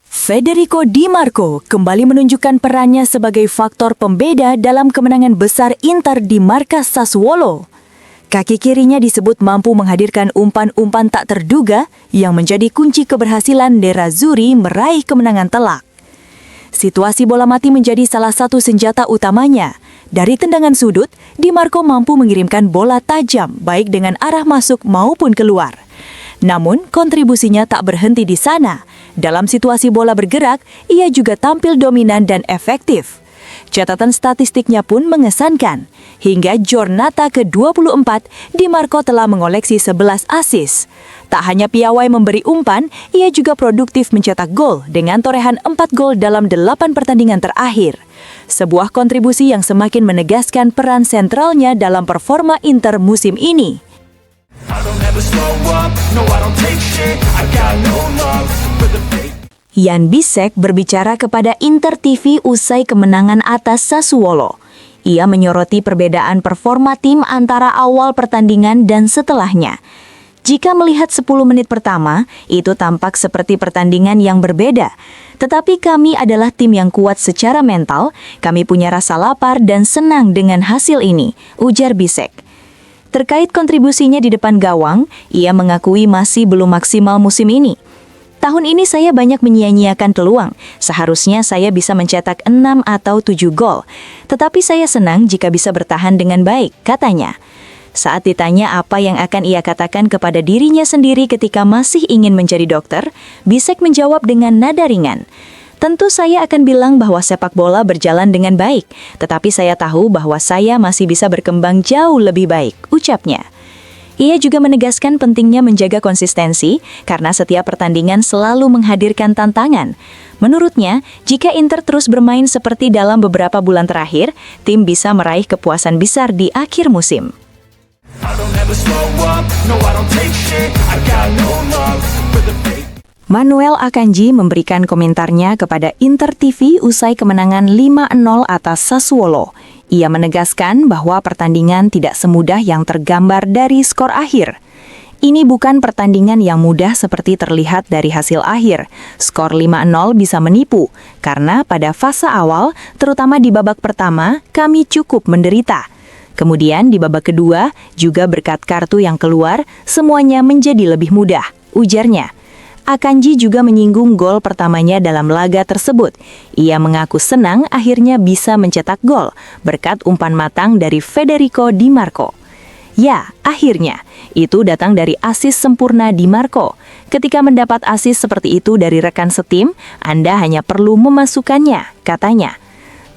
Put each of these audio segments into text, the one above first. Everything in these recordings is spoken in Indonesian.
Federico Di Marco kembali menunjukkan perannya sebagai faktor pembeda dalam kemenangan besar Inter di markas Sassuolo. Kaki kirinya disebut mampu menghadirkan umpan-umpan tak terduga yang menjadi kunci keberhasilan Nerazzurri meraih kemenangan telak. Situasi bola mati menjadi salah satu senjata utamanya. Dari tendangan sudut, Di Marco mampu mengirimkan bola tajam baik dengan arah masuk maupun keluar. Namun, kontribusinya tak berhenti di sana. Dalam situasi bola bergerak, ia juga tampil dominan dan efektif. Catatan statistiknya pun mengesankan. Hingga Giornata ke-24, Di Marco telah mengoleksi 11 assist. Tak hanya piawai memberi umpan, ia juga produktif mencetak gol dengan torehan 4 gol dalam 8 pertandingan terakhir. Sebuah kontribusi yang semakin menegaskan peran sentralnya dalam performa Inter musim ini. Jan Bisek berbicara kepada Inter TV usai kemenangan atas Sassuolo. Ia menyoroti perbedaan performa tim antara awal pertandingan dan setelahnya. Jika melihat 10 menit pertama, itu tampak seperti pertandingan yang berbeda. Tetapi kami adalah tim yang kuat secara mental, kami punya rasa lapar dan senang dengan hasil ini, ujar Bisek. Terkait kontribusinya di depan gawang, ia mengakui masih belum maksimal musim ini. Tahun ini saya banyak menyia-nyiakan peluang. Seharusnya saya bisa mencetak 6 atau 7 gol. Tetapi saya senang jika bisa bertahan dengan baik, katanya. Saat ditanya apa yang akan ia katakan kepada dirinya sendiri ketika masih ingin menjadi dokter, Bisek menjawab dengan nada ringan. Tentu saya akan bilang bahwa sepak bola berjalan dengan baik, tetapi saya tahu bahwa saya masih bisa berkembang jauh lebih baik, ucapnya. Ia juga menegaskan pentingnya menjaga konsistensi karena setiap pertandingan selalu menghadirkan tantangan. Menurutnya, jika Inter terus bermain seperti dalam beberapa bulan terakhir, tim bisa meraih kepuasan besar di akhir musim. Manuel Akanji memberikan komentarnya kepada Inter TV usai kemenangan 5-0 atas Sassuolo. Ia menegaskan bahwa pertandingan tidak semudah yang tergambar dari skor akhir. Ini bukan pertandingan yang mudah seperti terlihat dari hasil akhir. Skor 5-0 bisa menipu, karena pada fase awal, terutama di babak pertama, kami cukup menderita. Kemudian di babak kedua, juga berkat kartu yang keluar, semuanya menjadi lebih mudah, ujarnya. Akanji juga menyinggung gol pertamanya dalam laga tersebut. Ia mengaku senang akhirnya bisa mencetak gol berkat umpan matang dari Federico Di Marco. Ya, akhirnya, itu datang dari assist sempurna Di Marco. Ketika mendapat assist seperti itu dari rekan setim, Anda hanya perlu memasukkannya, katanya.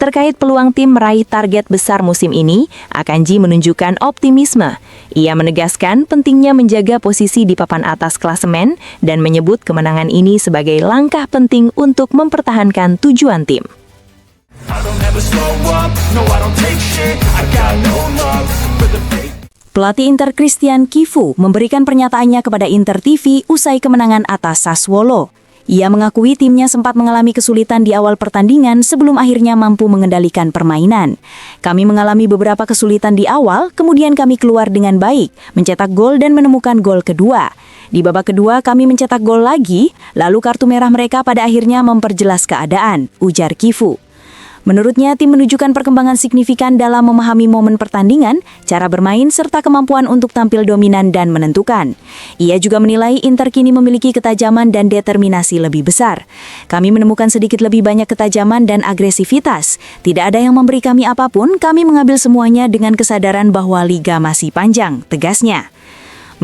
Terkait peluang tim meraih target besar musim ini, Akanji menunjukkan optimisme. Ia menegaskan pentingnya menjaga posisi di papan atas klasemen dan menyebut kemenangan ini sebagai langkah penting untuk mempertahankan tujuan tim. Pelatih Inter Christian Chivu memberikan pernyataannya kepada Inter TV usai kemenangan atas Sassuolo. Ia mengakui timnya sempat mengalami kesulitan di awal pertandingan sebelum akhirnya mampu mengendalikan permainan. Kami mengalami beberapa kesulitan di awal, kemudian kami keluar dengan baik, mencetak gol dan menemukan gol kedua. Di babak kedua kami mencetak gol lagi, lalu kartu merah mereka pada akhirnya memperjelas keadaan, ujar Chivu. Menurutnya, tim menunjukkan perkembangan signifikan dalam memahami momen pertandingan, cara bermain, serta kemampuan untuk tampil dominan dan menentukan. Ia juga menilai Inter kini memiliki ketajaman dan determinasi lebih besar. Kami menemukan sedikit lebih banyak ketajaman dan agresivitas. Tidak ada yang memberi kami apapun, kami mengambil semuanya dengan kesadaran bahwa liga masih panjang, tegasnya.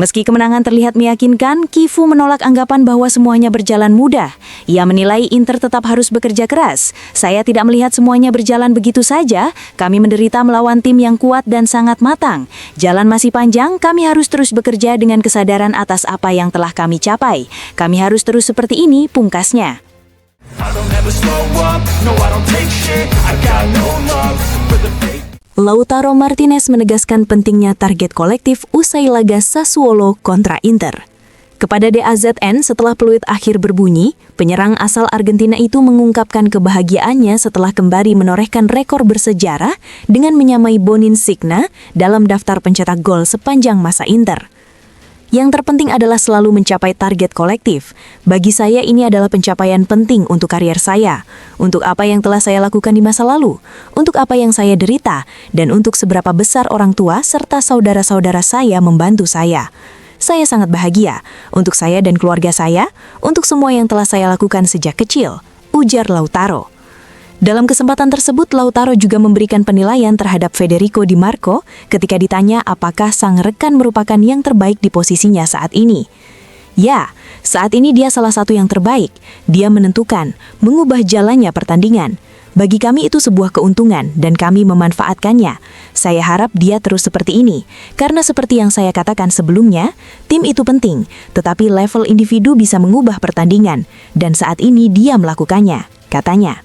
Meski kemenangan terlihat meyakinkan, Chivu menolak anggapan bahwa semuanya berjalan mudah. Ia menilai Inter tetap harus bekerja keras. Saya tidak melihat semuanya berjalan begitu saja. Kami menderita melawan tim yang kuat dan sangat matang. Jalan masih panjang, kami harus terus bekerja dengan kesadaran atas apa yang telah kami capai. Kami harus terus seperti ini, pungkasnya. Lautaro Martinez menegaskan pentingnya target kolektif usai laga Sassuolo kontra Inter. Kepada DAZN setelah peluit akhir berbunyi, penyerang asal Argentina itu mengungkapkan kebahagiaannya setelah kembali menorehkan rekor bersejarah dengan menyamai Bonin Signa dalam daftar pencetak gol sepanjang masa Inter. Yang terpenting adalah selalu mencapai target kolektif. Bagi saya ini adalah pencapaian penting untuk karier saya, untuk apa yang telah saya lakukan di masa lalu, untuk apa yang saya derita, dan untuk seberapa besar orang tua serta saudara-saudara saya membantu saya. Saya sangat bahagia untuk saya dan keluarga saya, untuk semua yang telah saya lakukan sejak kecil, ujar Lautaro. Dalam kesempatan tersebut, Lautaro juga memberikan penilaian terhadap Federico Di Marco ketika ditanya apakah sang rekan merupakan yang terbaik di posisinya saat ini. Ya, saat ini dia salah satu yang terbaik. Dia menentukan, mengubah jalannya pertandingan. Bagi kami itu sebuah keuntungan dan kami memanfaatkannya. Saya harap dia terus seperti ini, karena seperti yang saya katakan sebelumnya, tim itu penting, tetapi level individu bisa mengubah pertandingan, dan saat ini dia melakukannya, katanya.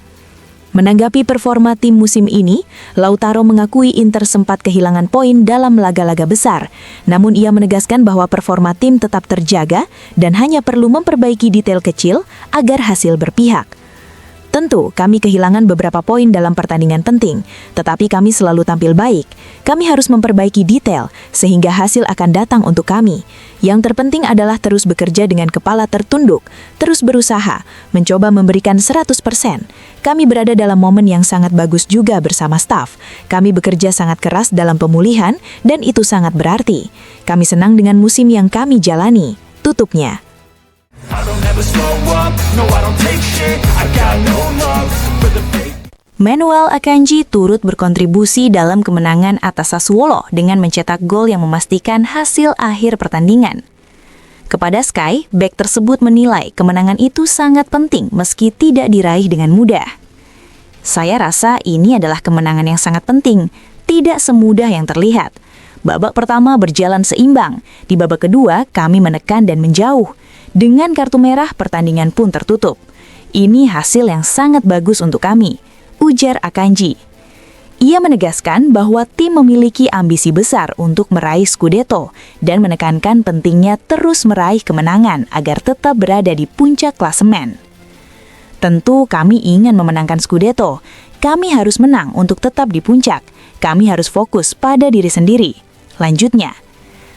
Menanggapi performa tim musim ini, Lautaro mengakui Inter sempat kehilangan poin dalam laga-laga besar. Namun ia menegaskan bahwa performa tim tetap terjaga dan hanya perlu memperbaiki detail kecil agar hasil berpihak. Tentu, kami kehilangan beberapa poin dalam pertandingan penting, tetapi kami selalu tampil baik. Kami harus memperbaiki detail, sehingga hasil akan datang untuk kami. Yang terpenting adalah terus bekerja dengan kepala tertunduk, terus berusaha, mencoba memberikan 100%. Kami berada dalam momen yang sangat bagus juga bersama staf. Kami bekerja sangat keras dalam pemulihan, dan itu sangat berarti. Kami senang dengan musim yang kami jalani, tutupnya. Manuel Akanji turut berkontribusi dalam kemenangan atas Sassuolo dengan mencetak gol yang memastikan hasil akhir pertandingan. Kepada Sky, bek tersebut menilai kemenangan itu sangat penting meski tidak diraih dengan mudah. Saya rasa ini adalah kemenangan yang sangat penting, tidak semudah yang terlihat. Babak pertama berjalan seimbang, di babak kedua kami menekan dan menjauh. Dengan kartu merah, pertandingan pun tertutup. Ini hasil yang sangat bagus untuk kami, ujar Akanji. Ia menegaskan bahwa tim memiliki ambisi besar untuk meraih Scudetto dan menekankan pentingnya terus meraih kemenangan agar tetap berada di puncak klasemen. Tentu kami ingin memenangkan Scudetto. Kami harus menang untuk tetap di puncak. Kami harus fokus pada diri sendiri. Lanjutnya,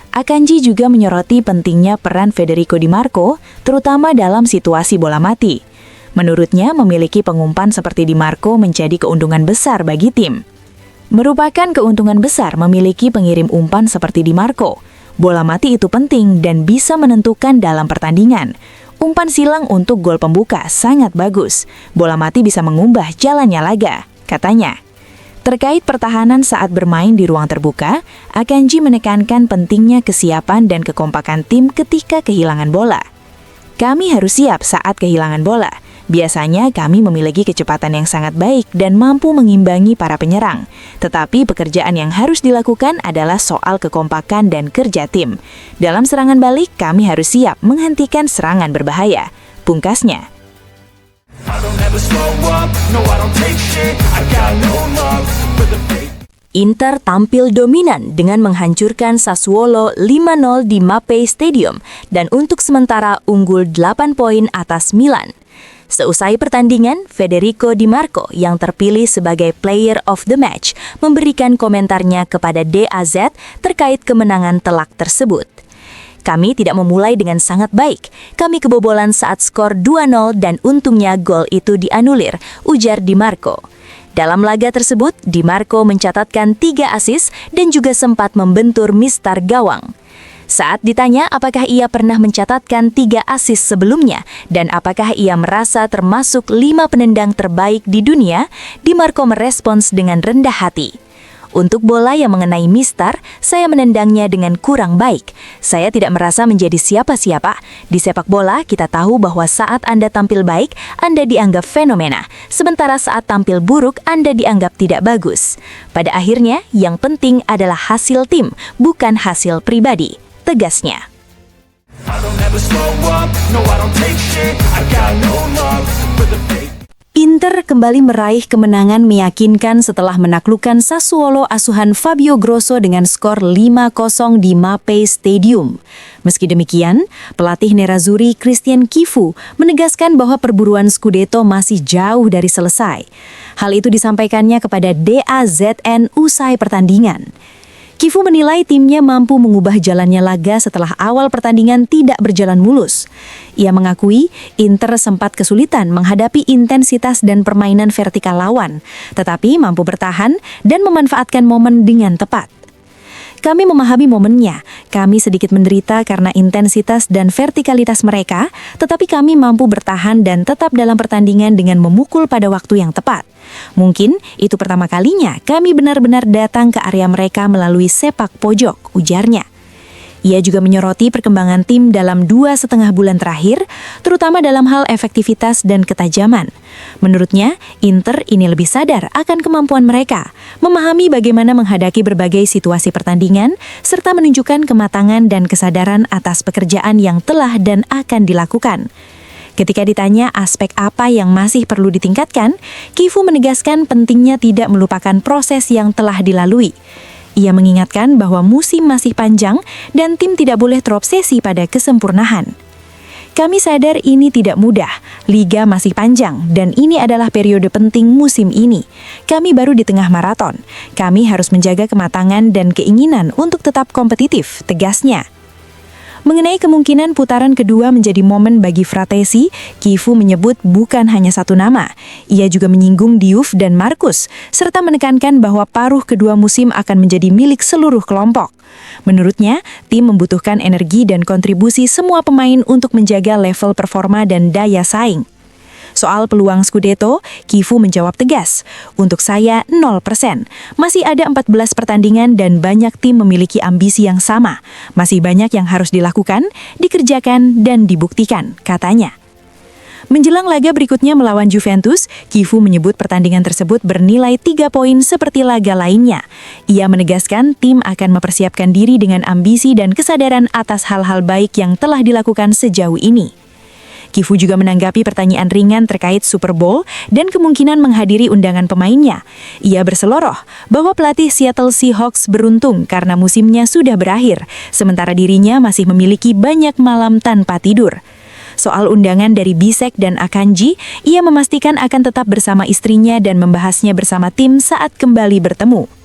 Akanji juga menyoroti pentingnya peran Federico Di Marco, terutama dalam situasi bola mati. Menurutnya, memiliki pengumpan seperti Di Marco menjadi keuntungan besar bagi tim. Merupakan keuntungan besar memiliki pengirim umpan seperti Di Marco. Bola mati itu penting dan bisa menentukan dalam pertandingan. Umpan silang untuk gol pembuka sangat bagus. Bola mati bisa mengubah jalannya laga, katanya. Terkait pertahanan saat bermain di ruang terbuka, Akanji menekankan pentingnya kesiapan dan kekompakan tim ketika kehilangan bola. Kami harus siap saat kehilangan bola. Biasanya kami memiliki kecepatan yang sangat baik dan mampu mengimbangi para penyerang. Tetapi pekerjaan yang harus dilakukan adalah soal kekompakan dan kerja tim. Dalam serangan balik, kami harus siap menghentikan serangan berbahaya, pungkasnya. Inter tampil dominan dengan menghancurkan Sassuolo 5-0 di Mapei Stadium dan untuk sementara unggul 8 poin atas Milan. Seusai pertandingan, Federico Di Marco yang terpilih sebagai Player of the Match memberikan komentarnya kepada DAZ terkait kemenangan telak tersebut. Kami tidak memulai dengan sangat baik. Kami kebobolan saat skor 2-0 dan untungnya gol itu dianulir, ujar Di Marco. Dalam laga tersebut, Di Marco mencatatkan 3 assist dan juga sempat membentur mistar gawang. Saat ditanya apakah ia pernah mencatatkan 3 assist sebelumnya dan apakah ia merasa termasuk 5 penendang terbaik di dunia, Di Marco merespons dengan rendah hati. Untuk bola yang mengenai mistar, saya menendangnya dengan kurang baik. Saya tidak merasa menjadi siapa-siapa. Di sepak bola, kita tahu bahwa saat Anda tampil baik, Anda dianggap fenomena. Sementara saat tampil buruk, Anda dianggap tidak bagus. Pada akhirnya, yang penting adalah hasil tim, bukan hasil pribadi, tegasnya. Inter kembali meraih kemenangan meyakinkan setelah menaklukkan Sassuolo asuhan Fabio Grosso dengan skor 5-0 di Mapei Stadium. Meski demikian, pelatih Nerazzurri Christian Chivu menegaskan bahwa perburuan Scudetto masih jauh dari selesai. Hal itu disampaikannya kepada DAZN usai pertandingan. Kifu menilai timnya mampu mengubah jalannya laga setelah awal pertandingan tidak berjalan mulus. Ia mengakui Inter sempat kesulitan menghadapi intensitas dan permainan vertikal lawan, tetapi mampu bertahan dan memanfaatkan momen dengan tepat. Kami memahami momennya, kami sedikit menderita karena intensitas dan vertikalitas mereka, tetapi kami mampu bertahan dan tetap dalam pertandingan dengan memukul pada waktu yang tepat. Mungkin itu pertama kalinya kami benar-benar datang ke area mereka melalui sepak pojok, ujarnya. Ia juga menyoroti perkembangan tim dalam 2,5 bulan terakhir, terutama dalam hal efektivitas dan ketajaman. Menurutnya, Inter ini lebih sadar akan kemampuan mereka, memahami bagaimana menghadapi berbagai situasi pertandingan, serta menunjukkan kematangan dan kesadaran atas pekerjaan yang telah dan akan dilakukan. Ketika ditanya aspek apa yang masih perlu ditingkatkan, Kifu menegaskan pentingnya tidak melupakan proses yang telah dilalui. Ia mengingatkan bahwa musim masih panjang dan tim tidak boleh terobsesi pada kesempurnaan. Kami sadar ini tidak mudah, liga masih panjang dan ini adalah periode penting musim ini. Kami baru di tengah maraton, kami harus menjaga kematangan dan keinginan untuk tetap kompetitif, tegasnya. Mengenai kemungkinan putaran kedua menjadi momen bagi Fratesi, Kifu menyebut bukan hanya satu nama. Ia juga menyinggung Diouf dan Marcus, serta menekankan bahwa paruh kedua musim akan menjadi milik seluruh kelompok. Menurutnya, tim membutuhkan energi dan kontribusi semua pemain untuk menjaga level performa dan daya saing. Soal peluang Scudetto, Kifu menjawab tegas, untuk saya 0%. Masih ada 14 pertandingan dan banyak tim memiliki ambisi yang sama. Masih banyak yang harus dilakukan, dikerjakan, dan dibuktikan, katanya. Menjelang laga berikutnya melawan Juventus, Kifu menyebut pertandingan tersebut bernilai 3 poin seperti laga lainnya. Ia menegaskan tim akan mempersiapkan diri dengan ambisi dan kesadaran atas hal-hal baik yang telah dilakukan sejauh ini. Kifu juga menanggapi pertanyaan ringan terkait Super Bowl dan kemungkinan menghadiri undangan pemainnya. Ia berseloroh bahwa pelatih Seattle Seahawks beruntung karena musimnya sudah berakhir, sementara dirinya masih memiliki banyak malam tanpa tidur. Soal undangan dari Bisek dan Akanji, ia memastikan akan tetap bersama istrinya dan membahasnya bersama tim saat kembali bertemu.